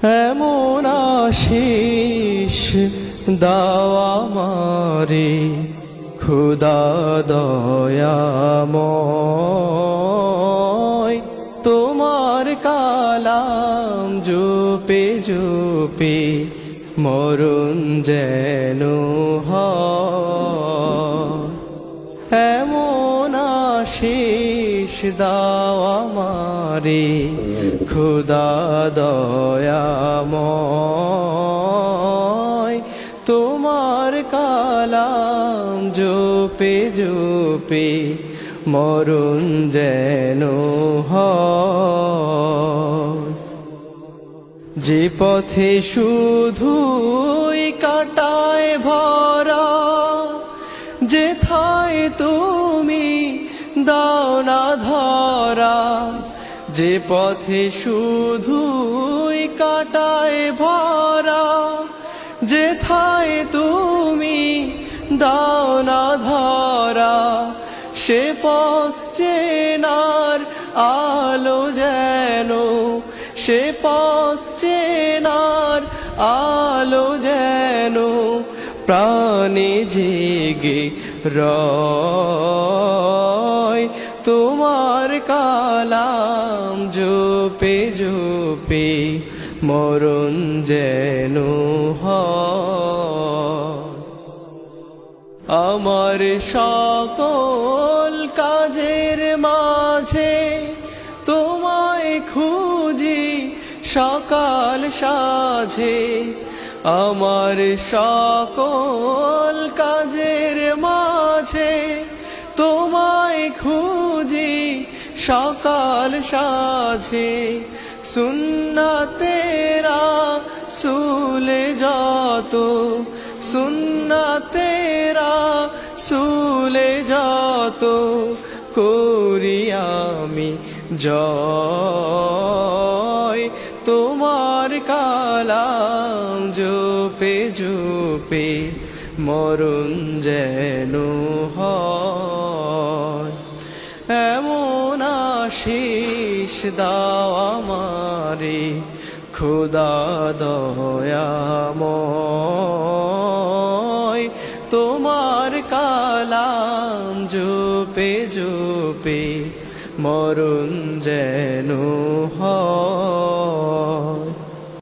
এমন আশিস দাও আমারে খোদা দয়াময়, তোমার কালাম জপে জপে মরণ যেন হয়। এমন আশিস দাও আমারে খোদা দয়াময়, তোমার কালাম জপে জপে মরণ যেন হয়। যে পথে শুধুই কাটায় ভরা, যেথায় তুমি দাও না ধরা, যে পথে শুধুই কাটায় ভরা, যেথায় তুমি দাও না ধরা, সে পথ চেনার আলো যেন, সে পথ চেনার আলো যেন প্রাণে জেগে রয়। তোমার কালাম জপে জপে মরণ যেন হয়। আমার সকল কাজের মাঝে তোমায় খুঁজি সকাল সাঝে, আমার সকল কাজের মাঝে তোমায় খুঁজি সকাল সাঝে। সুন্নাতেরা সুলে যত, সুন্নাতেরা সুলে যত করি আমি জয়। তোমার কালাম জপে জপে মরণ যেন হয়। এমন আশিস দাও আমারে খোদা দয়াময়, তোমার কালাম জপে জপে মরণ যেন হয়।